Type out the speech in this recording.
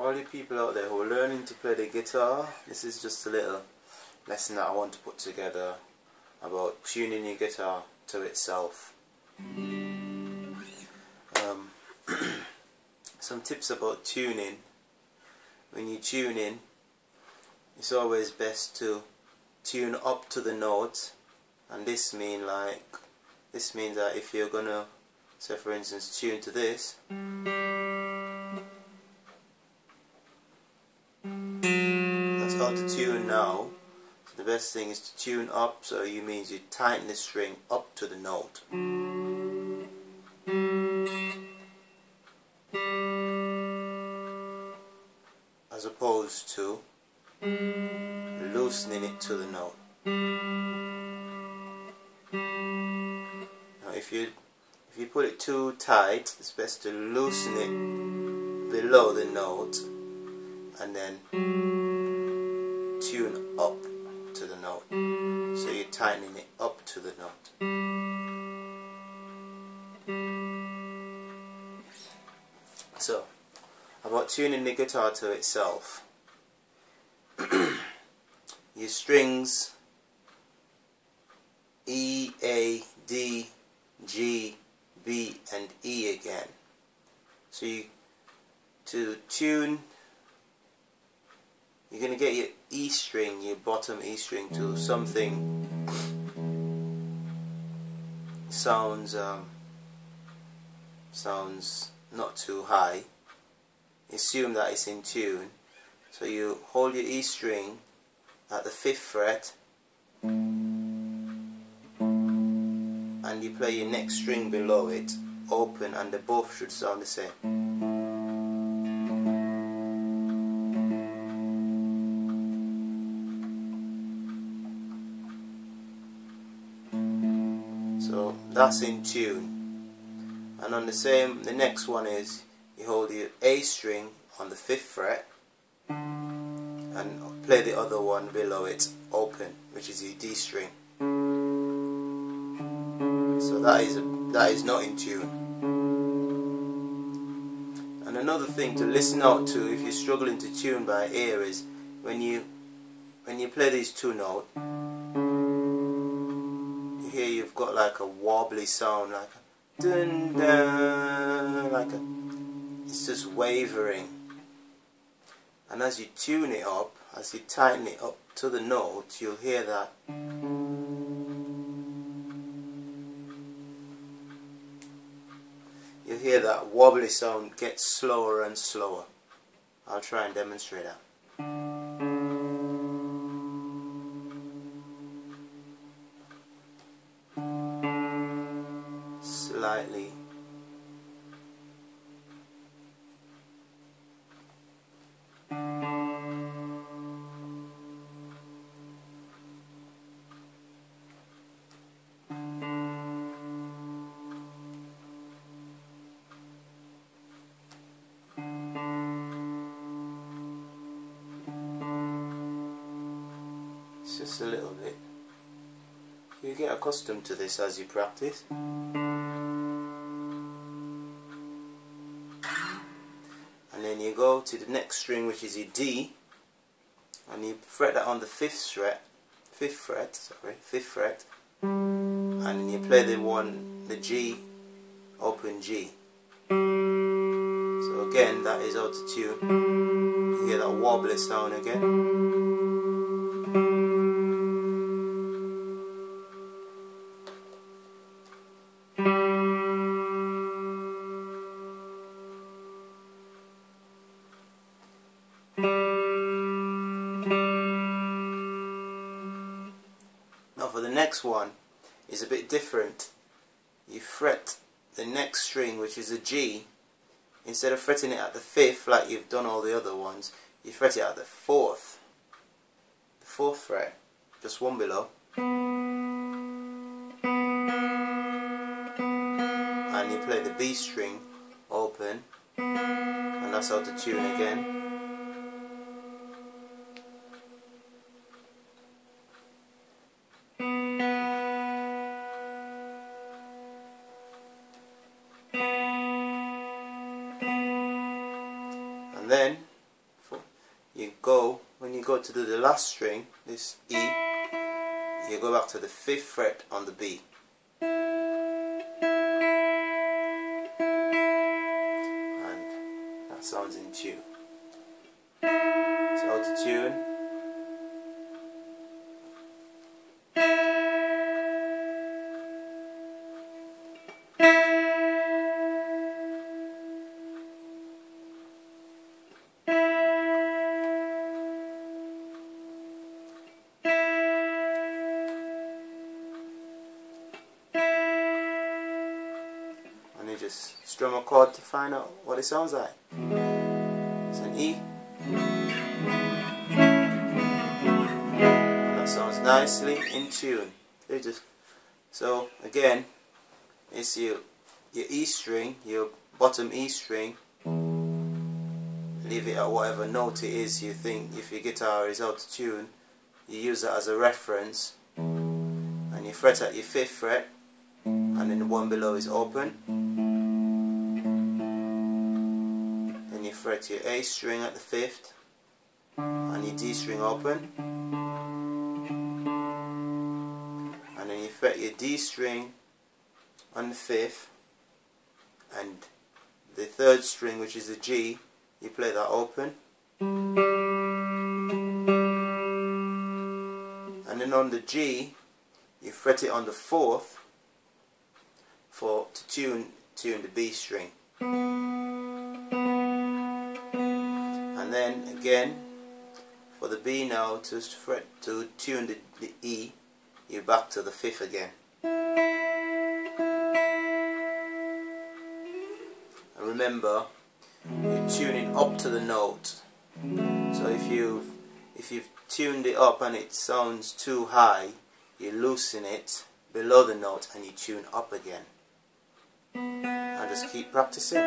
all you people out there who are learning to play the guitar, this is just a little lesson that I want to put together about tuning your guitar to itself. Some tips about tuning. When you tune in, it's always best to tune up to the notes, and this means that if you're gonna, say for instance, tune to this, that's how to tune now. So the best thing is to tune up, so you means you tighten the string up to the note. As opposed to loosening it to the note. Now if you put it too tight, it's best to loosen it below the note and then tune up to the note. So you're tightening it up to the note. So, about tuning the guitar to itself. Your strings E, A, D, G, B and E again. So to tune, you're going to get your E string, your bottom E string, to something sounds not too high. Assume that it's in tune. So you hold your E string at the 5th fret and you play your next string below it open, and they both should sound the same. So that's in tune. And on the next one is you hold your A string on the 5th fret and play the other one below it open, which is your D string. So that is not in tune. And another thing to listen out to if you're struggling to tune by ear is when you play these two notes, you hear you've got like a wobbly sound, like a dun dun, it's just wavering. And as you tune it up, as you tighten it up to the note, you'll hear that. You'll hear that wobbly sound get slower and slower. I'll try and demonstrate that. Slightly. Just a little bit. You get accustomed to this as you practice. And then you go to the next string, which is your D, and you fret that on the 5th fret, and you play the G, open G. So again, that is out of tune. You hear that wobbly sound again. Now for the next one is a bit different. You fret the next string, which is a G. Instead of fretting it at the 5th like you've done all the other ones, you fret it at the 4th. The 4th fret, just one below. And you play the B string open, and that's out of tune again. And then when you go to do the last string, this E, you go back to the 5th fret on the B. And that sounds in tune. It's out of tune. And you just strum a chord to find out what it sounds like. It's an E. And that sounds nicely in tune. So again, it's your E string, your bottom E string. Leave it at whatever note it is you think. If your guitar is out of tune, you use that as a reference. And you fret at your 5th fret, and then the one below is open. Then you fret your A string at the 5th, and your D string open. And then you fret your D string on the 5th, and the 3rd string, which is the G, you play that open. And then on the G, you fret it on the 4th to tune the B string. And then again, for the B now, to tune the E, you're back to the 5th again. And remember, you're tuning up to the note. So if you've tuned it up and it sounds too high, you loosen it below the note and you tune up again. And just keep practicing.